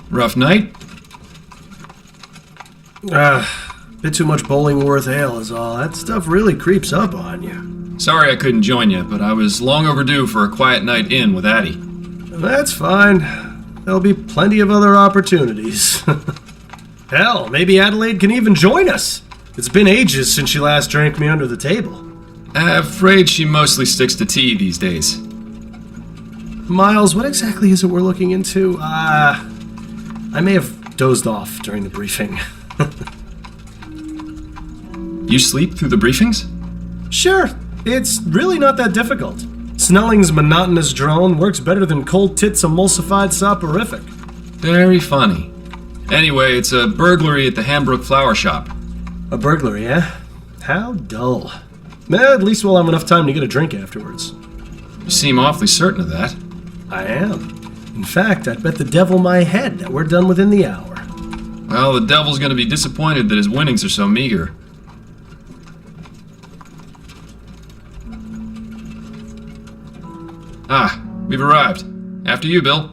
Rough night? Bit too much Bollingworth ale is all. That stuff really creeps up on you. Sorry I couldn't join you, but I was long overdue for a quiet night in with Addie. That's fine. There'll be plenty of other opportunities. Hell, maybe Adelaide can even join us. It's been ages since she last drank me under the table. I'm afraid she mostly sticks to tea these days. Miles, what exactly is it we're looking into? I may have dozed off during the briefing. You sleep through the briefings? Sure, it's really not that difficult. Snelling's monotonous drone works better than Cold Tit's emulsified soporific. Very funny. Anyway, it's a burglary at the Hambrook Flower Shop. A burglary, eh? How dull. At least we'll have enough time to get a drink afterwards. You seem awfully certain of that. I am. In fact, I'd bet the devil my head that we're done within the hour. Well, the devil's gonna be disappointed that his winnings are so meager. Ah, we've arrived. After you, Bill.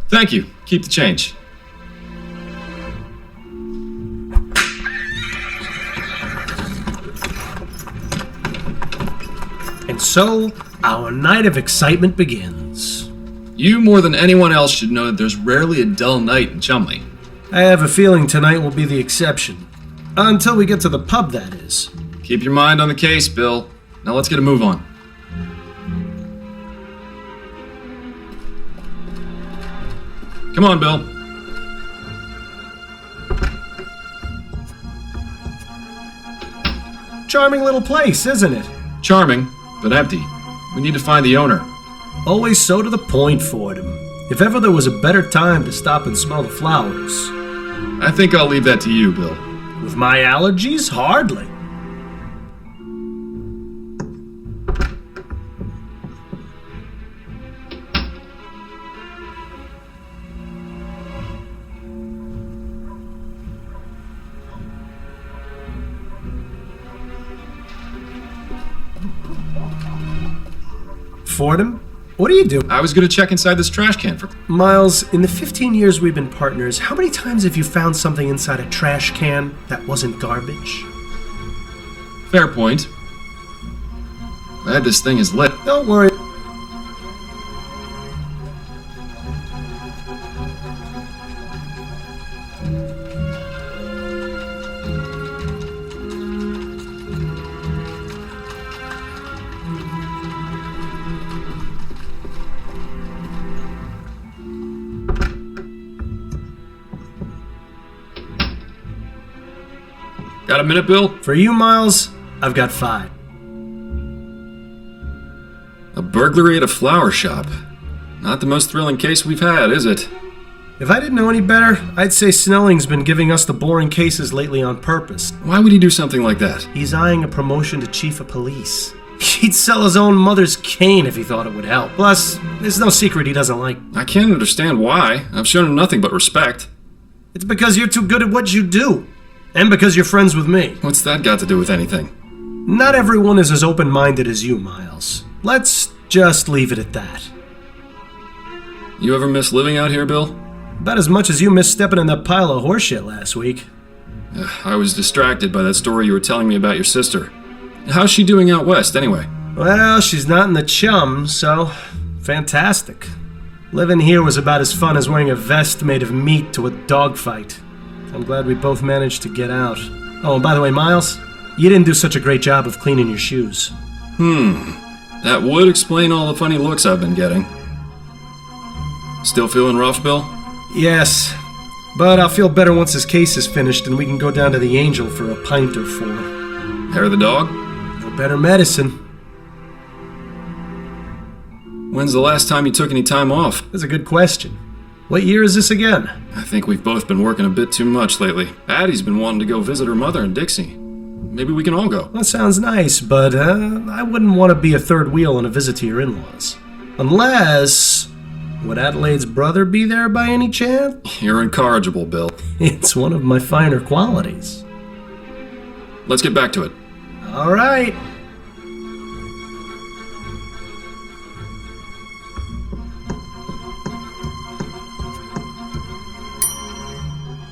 Thank you. Keep the change. And so, our night of excitement begins. You, more than anyone else, should know that there's rarely a dull night in Chumley. I have a feeling tonight will be the exception. Until we get to the pub, that is. Keep your mind on the case, Bill. Now let's get a move on. Come on, Bill. Charming little place, isn't it? Charming, but empty. We need to find the owner. Always so to the point, Fordham. If ever there was a better time to stop and smell the flowers. I think I'll leave that to you, Bill. With my allergies? Hardly. Fordham, what are you doing? I was gonna check inside this trash can for... Miles, in the 15 years we've been partners, how many times have you found something inside a trash can that wasn't garbage? Fair point. Glad this thing is lit. Don't worry. Got a minute, Bill? For you, Miles, I've got 5. A burglary at a flower shop. Not the most thrilling case we've had, is it? If I didn't know any better, I'd say Snelling's been giving us the boring cases lately on purpose. Why would he do something like that? He's eyeing a promotion to chief of police. He'd sell his own mother's cane if he thought it would help. Plus, there's no secret he doesn't like. I can't understand why. I've shown him nothing but respect. It's because you're too good at what you do. And because you're friends with me. What's that got to do with anything? Not everyone is as open-minded as you, Miles. Let's just leave it at that. You ever miss living out here, Bill? About as much as you missed stepping in that pile of horseshit last week. I was distracted by that story you were telling me about your sister. How's she doing out west, anyway? Well, she's not in the chum, so... fantastic. Living here was about as fun as wearing a vest made of meat to a dogfight. I'm glad we both managed to get out. Oh, and by the way, Miles, you didn't do such a great job of cleaning your shoes. That would explain all the funny looks I've been getting. Still feeling rough, Bill? Yes, but I'll feel better once this case is finished and we can go down to the Angel for a pint or 4. Hair of the dog? No better medicine. When's the last time you took any time off? That's a good question. What year is this again? I think we've both been working a bit too much lately. Addie's been wanting to go visit her mother in Dixie. maybe we can all go. That sounds nice, but I wouldn't want to be a third wheel on a visit to your in-laws. Unless... Would Adelaide's brother be there by any chance? You're incorrigible, Bill. It's one of my finer qualities. Let's get back to it. All right.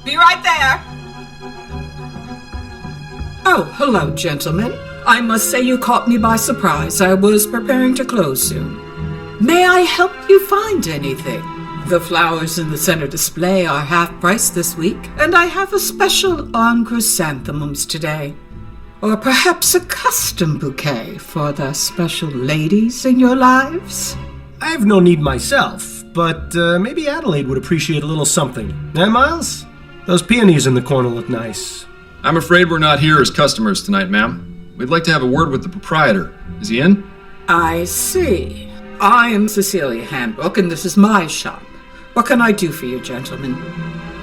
Be right there. Oh, hello, gentlemen. I must say you caught me by surprise. I was preparing to close soon. May I help you find anything? The flowers in the center display are half price this week, and I have a special on chrysanthemums today. Or perhaps a custom bouquet for the special ladies in your lives? I have no need myself, but maybe Adelaide would appreciate a little something. Eh, Miles? Those peonies in the corner look nice. I'm afraid we're not here as customers tonight, ma'am. We'd like to have a word with the proprietor. Is he in? I see. I am Cecilia Handbook, and this is my shop. What can I do for you, gentlemen?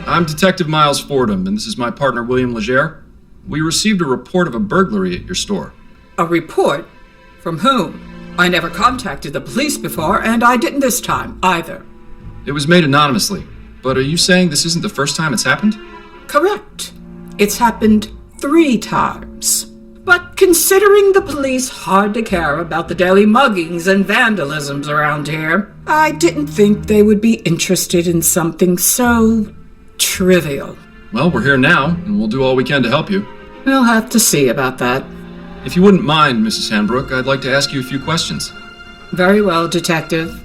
I'm Detective Miles Fordham, and this is my partner, William Legere. We received a report of a burglary at your store. A report? From whom? I never contacted the police before, and I didn't this time, either. It was made anonymously, but are you saying this isn't the first time it's happened? Correct. It's happened 3 times. But considering the police hardly care about the daily muggings and vandalisms around here, I didn't think they would be interested in something so trivial. Well, we're here now, and we'll do all we can to help you. We'll have to see about that. If you wouldn't mind, Mrs. Handbrook, I'd like to ask you a few questions. Very well, Detective.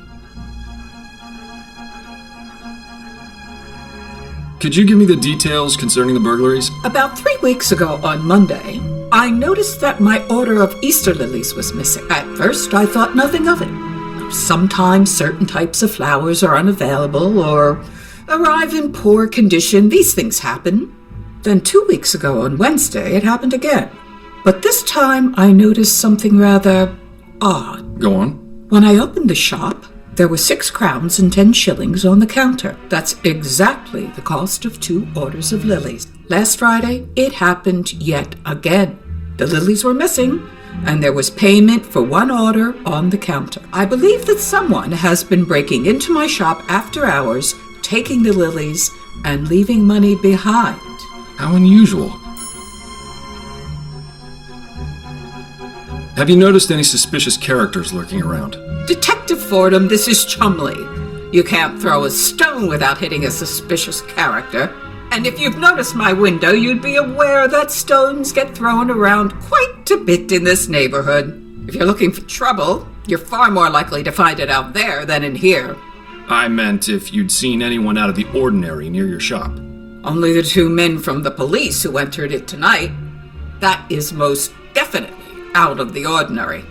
Could you give me the details concerning the burglaries? About 3 weeks ago on Monday, I noticed that my order of Easter lilies was missing. At first, I thought nothing of it. Sometimes certain types of flowers are unavailable or arrive in poor condition. These things happen. Then 2 weeks ago on Wednesday, it happened again. But this time, I noticed something rather odd. Go on. When I opened the shop, there were 6 crowns and 10 shillings on the counter. That's exactly the cost of 2 orders of lilies. Last Friday, it happened yet again. The lilies were missing, and there was payment for 1 order on the counter. I believe that someone has been breaking into my shop after hours, taking the lilies, and leaving money behind. How unusual. Have you noticed any suspicious characters lurking around? Detective Fordham, this is Chumley. You can't throw a stone without hitting a suspicious character. And if you've noticed my window, you'd be aware that stones get thrown around quite a bit in this neighborhood. If you're looking for trouble, you're far more likely to find it out there than in here. I meant if you'd seen anyone out of the ordinary near your shop. Only the 2 men from the police who entered it tonight. That is most definitely out of the ordinary.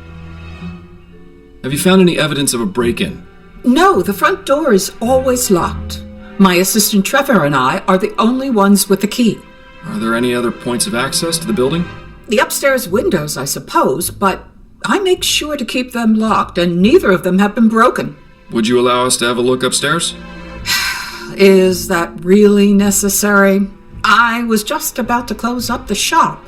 Have you found any evidence of a break-in? No, the front door is always locked. My assistant Trevor and I are the only ones with the key. Are there any other points of access to the building? The upstairs windows, I suppose, but I make sure to keep them locked, and neither of them have been broken. Would you allow us to have a look upstairs? Is that really necessary? I was just about to close up the shop.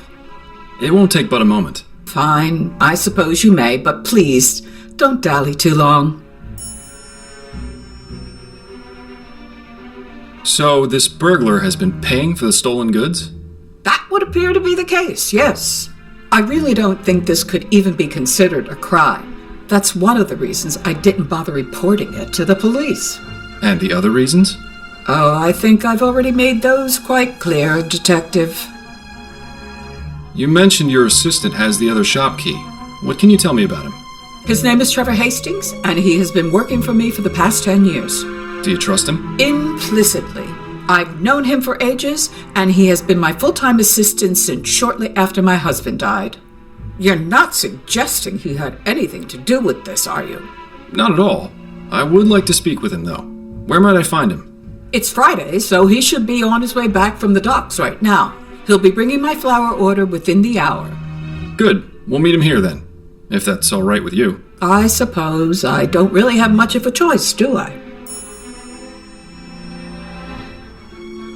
It won't take but a moment. Fine, I suppose you may, but please, don't dally too long. So, this burglar has been paying for the stolen goods? That would appear to be the case, yes. I really don't think this could even be considered a crime. That's one of the reasons I didn't bother reporting it to the police. And the other reasons? Oh, I think I've already made those quite clear, Detective. You mentioned your assistant has the other shop key. What can you tell me about him? His name is Trevor Hastings, and he has been working for me for the past 10 years. Do you trust him? Implicitly. I've known him for ages, and he has been my full-time assistant since shortly after my husband died. You're not suggesting he had anything to do with this, are you? Not at all. I would like to speak with him, though. Where might I find him? It's Friday, so he should be on his way back from the docks right now. He'll be bringing my flower order within the hour. Good. We'll meet him here, then. If that's all right with you. I suppose I don't really have much of a choice, do I?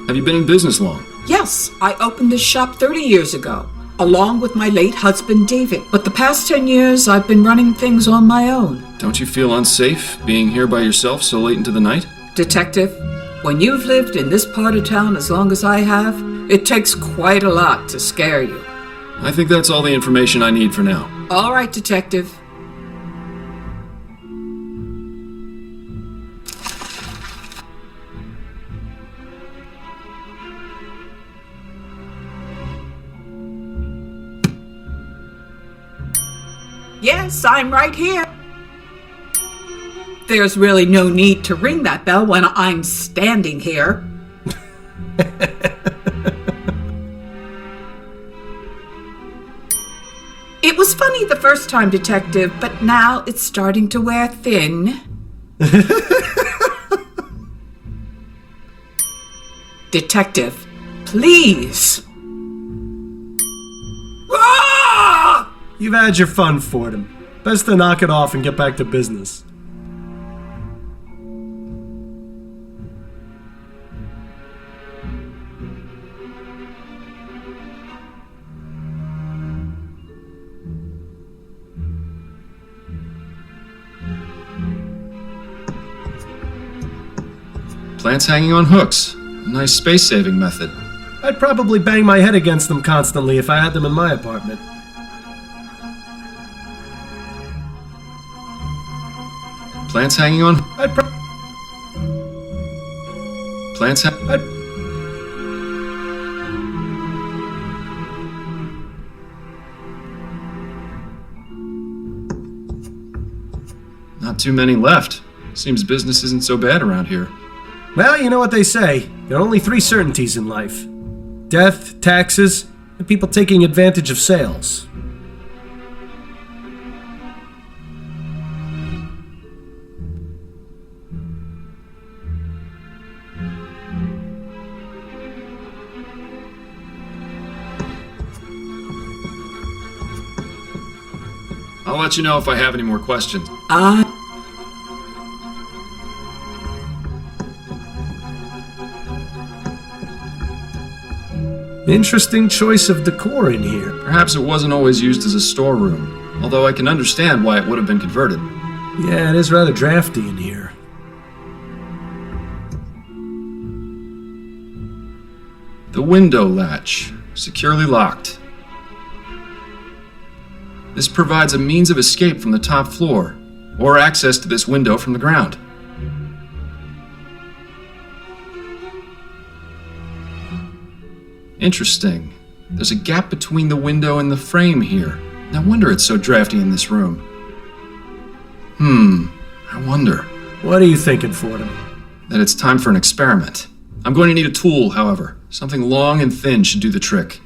Have you been in business long? Yes, I opened this shop 30 years ago. along with my late husband David. But the past 10 years, I've been running things on my own. Don't you feel unsafe being here by yourself so late into the night? Detective, when you've lived in this part of town as long as I have, it takes quite a lot to scare you. I think that's all the information I need for now. All right, Detective. Yes, I'm right here. There's really no need to ring that bell when I'm standing here. It was funny the first time, Detective, but now it's starting to wear thin. Detective, please. Ah! You've had your fun, Fordham. Best to knock it off and get back to business. Plants hanging on hooks. A nice space-saving method. I'd probably bang my head against them constantly if I had them in my apartment. Plants hanging on... I'd pro- Plants ha... I'd... Not too many left. Seems business isn't so bad around here. Well, you know what they say. There are only 3 certainties in life. Death, taxes, and people taking advantage of sales. I'll let you know if I have any more questions. Interesting choice of decor in here. Perhaps it wasn't always used as a storeroom, although I can understand why it would have been converted. Yeah, it is rather drafty in here. The window latch, securely locked. This provides a means of escape from the top floor, or access to this window from the ground. Interesting. There's a gap between the window and the frame here. No wonder it's so drafty in this room. I wonder. What are you thinking, Fordham? That it's time for an experiment. I'm going to need a tool, however. Something long and thin should do the trick.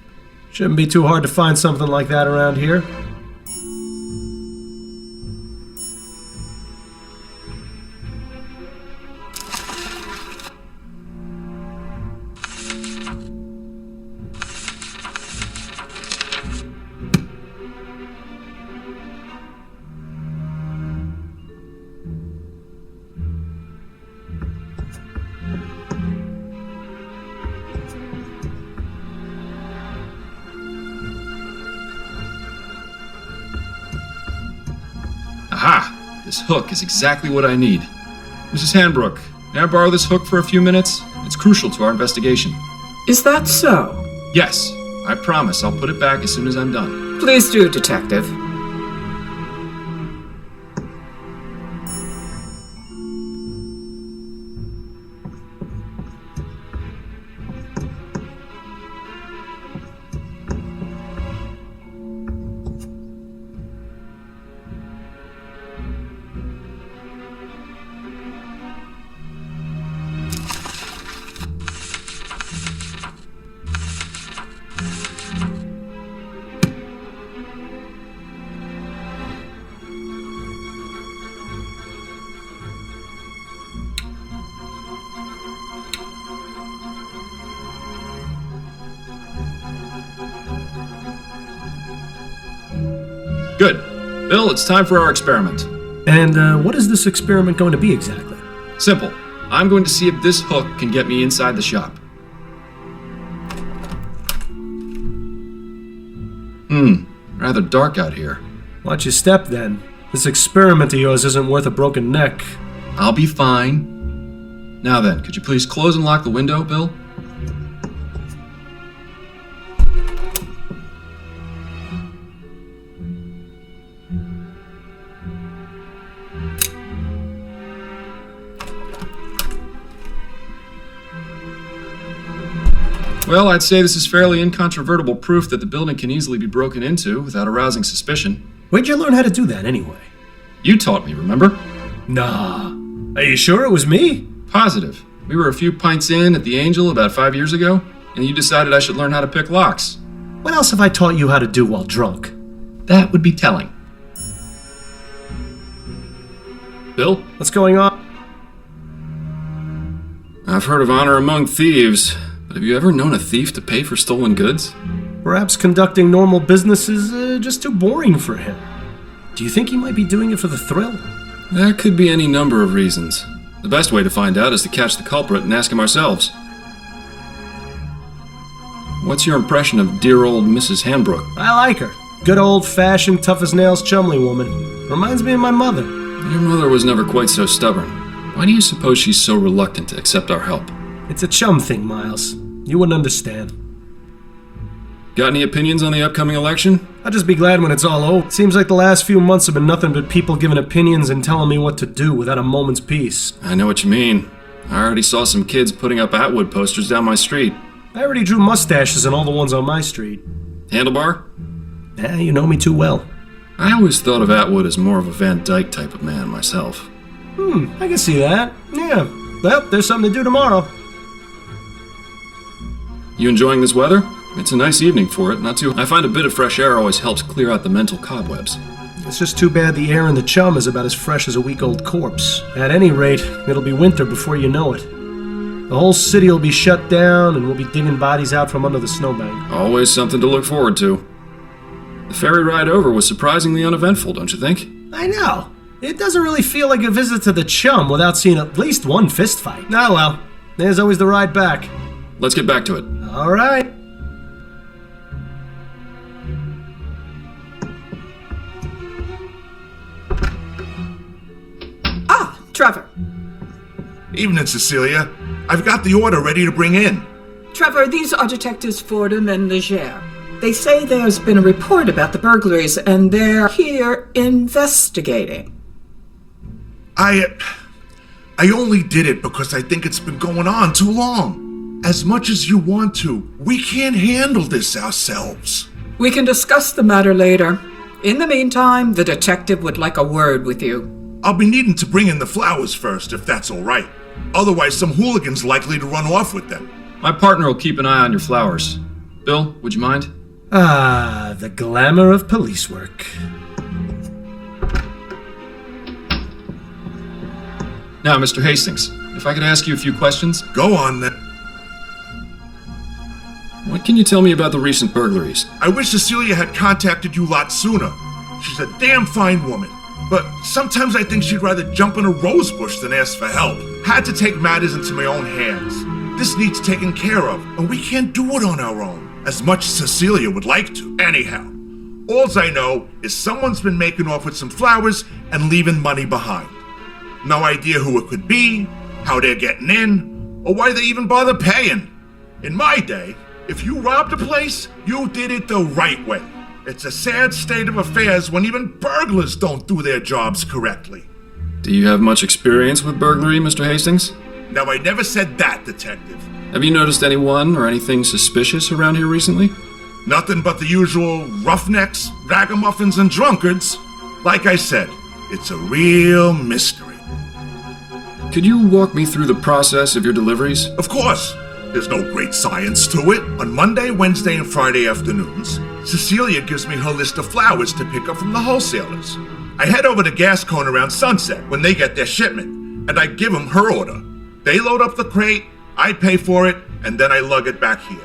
Shouldn't be too hard to find something like that around here. Aha! This hook is exactly what I need. Mrs. Hanbrook, may I borrow this hook for a few minutes? It's crucial to our investigation. Is that so? Yes, I promise I'll put it back as soon as I'm done. Please do, Detective. Good. Bill, it's time for our experiment. And what is this experiment going to be exactly? Simple. I'm going to see if this hook can get me inside the shop. Rather dark out here. Watch your step, then. This experiment of yours isn't worth a broken neck. I'll be fine. Now then, could you please close and lock the window, Bill? Well, I'd say this is fairly incontrovertible proof that the building can easily be broken into without arousing suspicion. Where'd you learn how to do that, anyway? You taught me, remember? Nah. Are you sure it was me? Positive. We were a few pints in at the Angel about 5 years ago, and you decided I should learn how to pick locks. What else have I taught you how to do while drunk? That would be telling. Bill? What's going on? I've heard of honor among thieves, but have you ever known a thief to pay for stolen goods? Perhaps conducting normal business is just too boring for him. Do you think he might be doing it for the thrill? That could be any number of reasons. The best way to find out is to catch the culprit and ask him ourselves. What's your impression of dear old Mrs. Hanbrook? I like her. Good old-fashioned, tough-as-nails Chumley woman. Reminds me of my mother. Your mother was never quite so stubborn. Why do you suppose she's so reluctant to accept our help? It's a chum thing, Miles. You wouldn't understand. Got any opinions on the upcoming election? I'll just be glad when it's all over. Seems like the last few months have been nothing but people giving opinions and telling me what to do without a moment's peace. I know what you mean. I already saw some kids putting up Atwood posters down my street. I already drew mustaches on all the ones on my street. Handlebar? You know me too well. I always thought of Atwood as more of a Van Dyke type of man myself. I can see that. Yeah. Well, there's something to do tomorrow. You enjoying this weather? It's a nice evening for it, not too... I find a bit of fresh air always helps clear out the mental cobwebs. It's just too bad the air in the chum is about as fresh as a week-old corpse. At any rate, it'll be winter before you know it. The whole city will be shut down, and we'll be digging bodies out from under the snowbank. Always something to look forward to. The ferry ride over was surprisingly uneventful, don't you think? I know. It doesn't really feel like a visit to the chum without seeing at least one fistfight. Oh well, there's always the ride back. Let's get back to it. All right. Trevor. Evening, Cecilia. I've got the order ready to bring in. Trevor, these are Detectives Fordham and Leger. They say there's been a report about the burglaries, and they're here investigating. I only did it because I think it's been going on too long. As much as you want to, we can't handle this ourselves. We can discuss the matter later. In the meantime, the detective would like a word with you. I'll be needing to bring in the flowers first, if that's all right. Otherwise, some hooligan's likely to run off with them. My partner will keep an eye on your flowers. Bill, would you mind? Ah, the glamour of police work. Now, Mr. Hastings, if I could ask you a few questions. Go on, then. What can you tell me about the recent burglaries? I wish Cecilia had contacted you a lot sooner. She's a damn fine woman. But sometimes I think she'd rather jump in a rose bush than ask for help. Had to take matters into my own hands. This needs taken care of, and we can't do it on our own, as much as Cecilia would like to. Anyhow, alls I know is someone's been making off with some flowers and leaving money behind. No idea who it could be, how they're getting in, or why they even bother paying. In my day, if you robbed a place, you did it the right way. It's a sad state of affairs when even burglars don't do their jobs correctly. Do you have much experience with burglary, Mr. Hastings? Now, I never said that, Detective. Have you noticed anyone or anything suspicious around here recently? Nothing but the usual roughnecks, ragamuffins, and drunkards. Like I said, it's a real mystery. Could you walk me through the process of your deliveries? Of course. There's no great science to it. On Monday, Wednesday, and Friday afternoons, Cecilia gives me her list of flowers to pick up from the wholesalers. I head over to Gascon around sunset when they get their shipment, and I give them her order. They load up the crate, I pay for it, and then I lug it back here.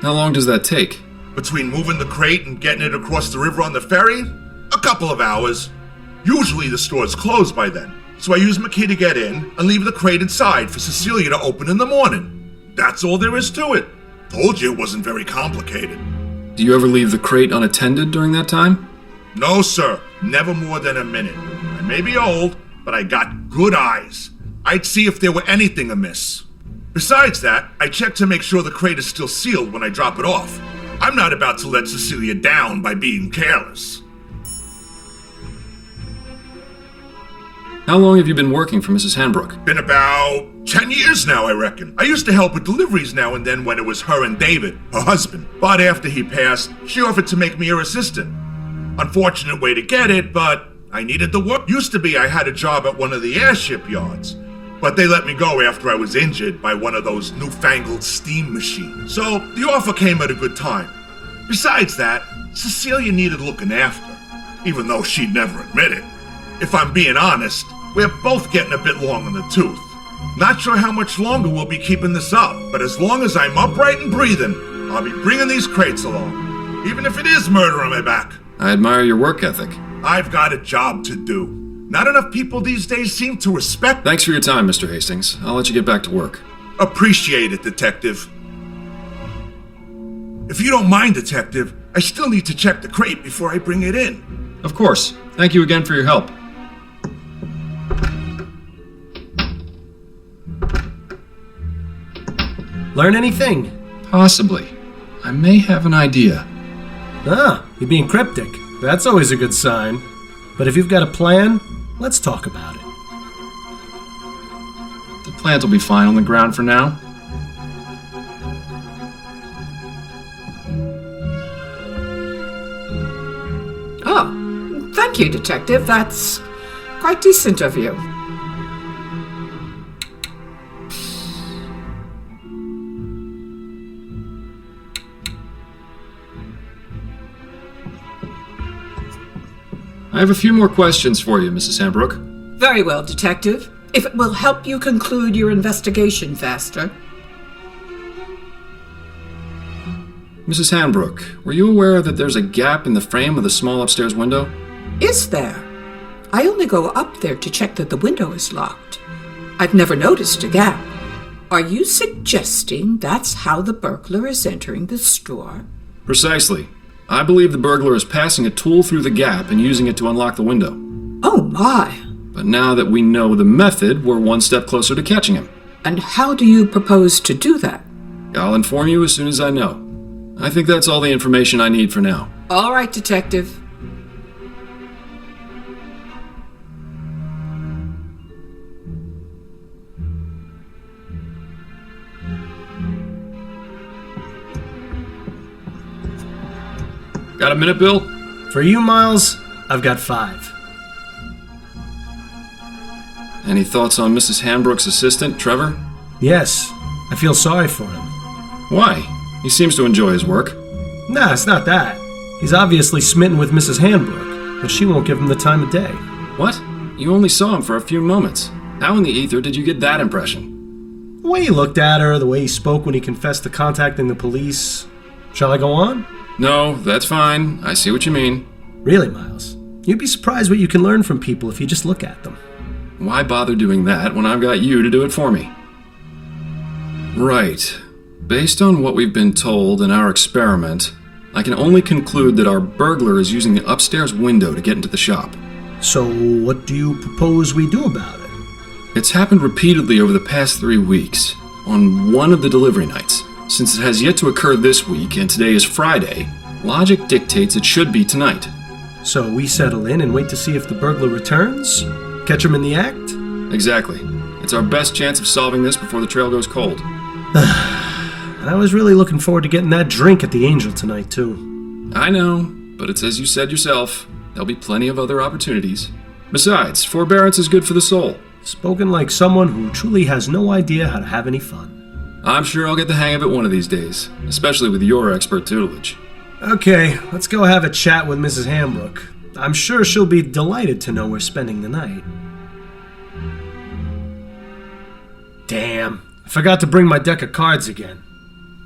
How long does that take? Between moving the crate and getting it across the river on the ferry, a couple of hours. Usually the store's closed by then, so I use my key to get in and leave the crate inside for Cecilia to open in the morning. That's all there is to it. Told you it wasn't very complicated. Do you ever leave the crate unattended during that time? No, sir. Never more than a minute. I may be old, but I got good eyes. I'd see if there were anything amiss. Besides that, I check to make sure the crate is still sealed when I drop it off. I'm not about to let Cecilia down by being careless. How long have you been working for Mrs. Hanbrook? Been about 10 years now, I reckon. I used to help with deliveries now and then when it was her and David, her husband. But after he passed, she offered to make me her assistant. Unfortunate way to get it, but I needed the work. Used to be I had a job at one of the airship yards, but they let me go after I was injured by one of those newfangled steam machines. So the offer came at a good time. Besides that, Cecilia needed looking after, even though she'd never admit it. If I'm being honest, we're both getting a bit long in the tooth. Not sure how much longer we'll be keeping this up, but as long as I'm upright and breathing, I'll be bringing these crates along, even if it is murder on my back. I admire your work ethic. I've got a job to do. Not enough people these days seem to respect. Thanks for your time, Mr. Hastings. I'll let you get back to work. Appreciate it, Detective. If you don't mind, Detective, I still need to check the crate before I bring it in. Of course. Thank you again for your help. Learn anything? Possibly. I may have an idea. Ah, you're being cryptic. That's always a good sign. But if you've got a plan, let's talk about it. The plant will be fine on the ground for now. Oh, thank you, Detective. That's quite decent of you. I have a few more questions for you, Mrs. Hanbrook. Very well, Detective. If it will help you conclude your investigation faster. Mrs. Hanbrook, were you aware that there's a gap in the frame of the small upstairs window? Is there? I only go up there to check that the window is locked. I've never noticed a gap. Are you suggesting that's how the burglar is entering the store? Precisely. I believe the burglar is passing a tool through the gap and using it to unlock the window. Oh my! But now that we know the method, we're one step closer to catching him. And how do you propose to do that? I'll inform you as soon as I know. I think that's all the information I need for now. All right, Detective. Got a minute, Bill? For you, Miles, I've got 5. Any thoughts on Mrs. Hanbrook's assistant, Trevor? Yes, I feel sorry for him. Why? He seems to enjoy his work. Nah, it's not that. He's obviously smitten with Mrs. Hanbrook, but she won't give him the time of day. What? You only saw him for a few moments. How in the ether did you get that impression? The way he looked at her, the way he spoke when he confessed to contacting the police. Shall I go on? No, that's fine. I see what you mean. Really, Miles? You'd be surprised what you can learn from people if you just look at them. Why bother doing that when I've got you to do it for me? Right. Based on what we've been told in our experiment, I can only conclude that our burglar is using the upstairs window to get into the shop. So what do you propose we do about it? It's happened repeatedly over the past 3 weeks, on one of the delivery nights. Since it has yet to occur this week, and today is Friday, logic dictates it should be tonight. So we settle in and wait to see if the burglar returns? Catch him in the act? Exactly. It's our best chance of solving this before the trail goes cold. I was really looking forward to getting that drink at the Angel tonight, too. I know, but it's as you said yourself. There'll be plenty of other opportunities. Besides, forbearance is good for the soul. Spoken like someone who truly has no idea how to have any fun. I'm sure I'll get the hang of it one of these days, especially with your expert tutelage. Okay, let's go have a chat with Mrs. Hanbrook. I'm sure she'll be delighted to know we're spending the night. Damn, I forgot to bring my deck of cards again.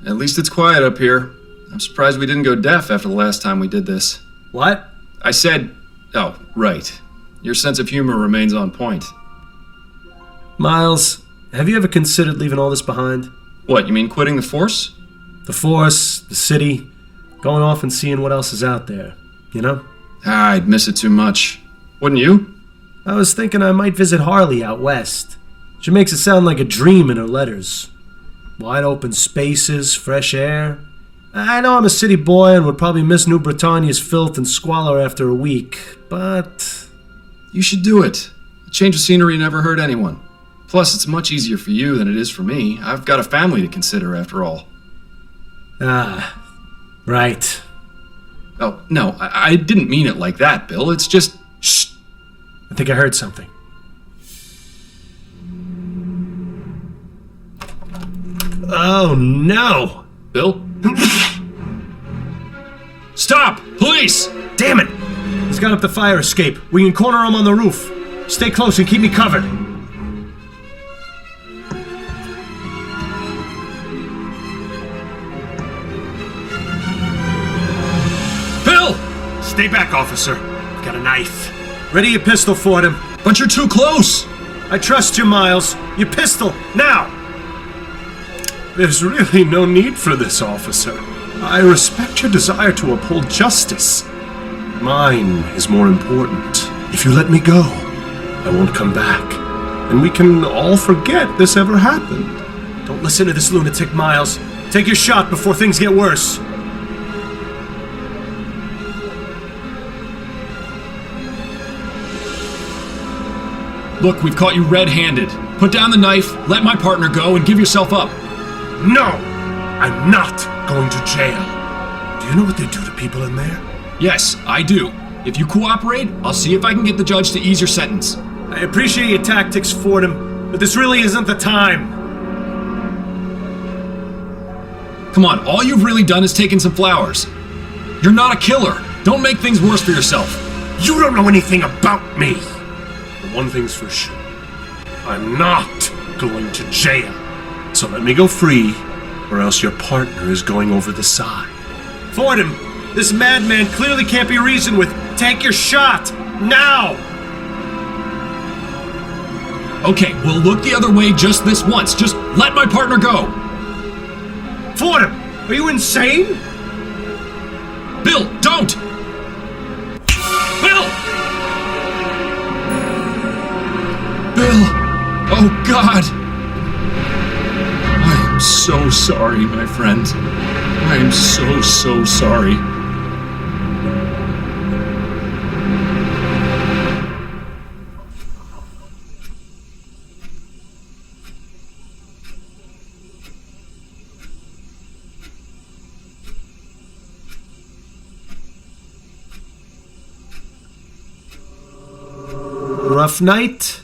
At least it's quiet up here. I'm surprised we didn't go deaf after the last time we did this. What? I said... Oh, right. Your sense of humor remains on point. Miles, have you ever considered leaving all this behind? What, you mean quitting the force? The force, the city, Going off and seeing what else is out there, you know? I'd miss it too much. Wouldn't you? I was thinking I might visit Harley out west. She makes it sound like a dream in her letters. Wide open spaces, fresh air. I know I'm a city boy and would probably miss New Bretagne's filth and squalor after a week, but... You should do it. A change of scenery never hurt anyone. Plus, it's much easier for you than it is for me. I've got a family to consider, after all. Ah, right. Oh, no, I didn't mean it like that, Bill. It's just... Shh! I think I heard something. Oh, no! Bill? Stop! Police! Damn it! He's got up the fire escape. We can corner him on the roof. Stay close and keep me covered. Bill! Stay back, officer. I've got a knife. Ready your pistol, Fordham. But you're too close! I trust you, Miles. Your pistol, now! There's really no need for this, officer. I respect your desire to uphold justice. Mine is more important. If you let me go, I won't come back. And we can all forget this ever happened. Don't listen to this lunatic, Miles. Take your shot before things get worse. Look, we've caught you red-handed. Put down the knife, let my partner go, and give yourself up. No! I'm not going to jail. Do you know what they do to people in there? Yes, I do. If you cooperate, I'll see if I can get the judge to ease your sentence. I appreciate your tactics, Fordham, but this really isn't the time. Come on, all you've really done is taken some flowers. You're not a killer. Don't make things worse for yourself. You don't know anything about me. But one thing's for sure. I'm not going to jail. So let me go free, or else your partner is going over the side. Fordham, this madman clearly can't be reasoned with. Take your shot, now! Okay, we'll look the other way just this once. Just let my partner go. Fordham, are you insane? Bill, don't! Bill! Bill! Oh, God! I am so sorry, my friend. I am so sorry. Rough night?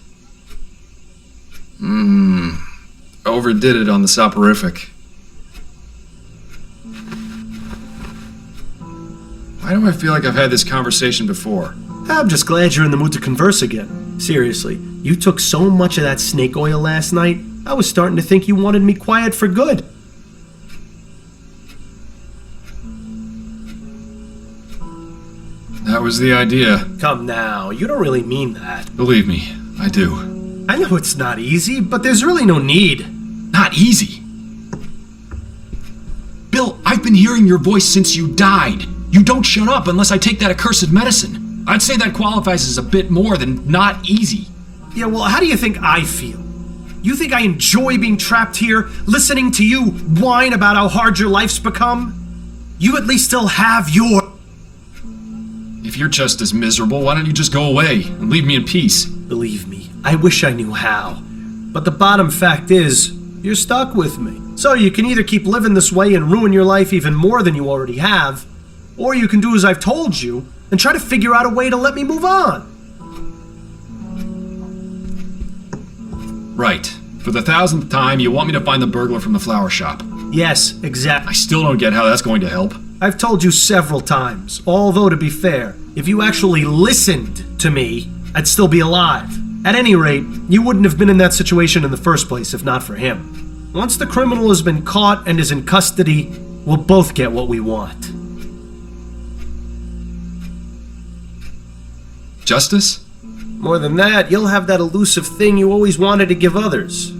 Overdid it on the soporific. Why do I feel like I've had this conversation before? I'm just glad you're in the mood to converse again. Seriously, you took so much of that snake oil last night, I was starting to think you wanted me quiet for good. That was the idea. Come now, you don't really mean that. Believe me, I do. I know it's not easy, but there's really no need. Not easy. Bill, I've been hearing your voice since you died. You don't shut up unless I take that accursed medicine. I'd say that qualifies as a bit more than not easy. Yeah, well, how do you think I feel? You think I enjoy being trapped here, listening to you whine about how hard your life's become? You at least still have your... If you're just as miserable, why don't you just go away and leave me in peace? Believe me, I wish I knew how. But the bottom fact is, you're stuck with me. So you can either keep living this way and ruin your life even more than you already have, or you can do as I've told you and try to figure out a way to let me move on. Right. For the 1000th time, you want me to find the burglar from the flower shop. Yes, exactly. I still don't get how that's going to help. I've told you several times, although to be fair, if you actually listened to me, I'd still be alive. At any rate, you wouldn't have been in that situation in the first place if not for him. Once the criminal has been caught and is in custody, we'll both get what we want. Justice? More than that, you'll have that elusive thing you always wanted to give others.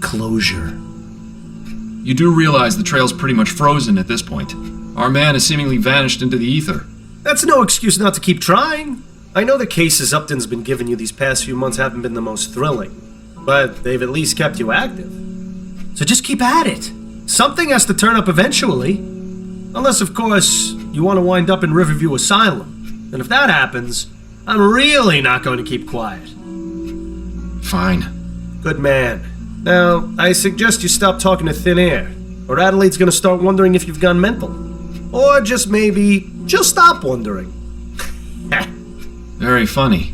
Closure. You do realize the trail's pretty much frozen at this point. Our man has seemingly vanished into the ether. That's no excuse not to keep trying. I know the cases Upton's been giving you these past few months haven't been the most thrilling, but they've at least kept you active. So just keep at it. Something has to turn up eventually. Unless, of course, you want to wind up in Riverview Asylum. And if that happens, I'm really not going to keep quiet. Fine. Good man. Now, I suggest you stop talking to thin air, or Adelaide's gonna start wondering if you've gone mental. Or just maybe, she'll stop wondering. Very funny.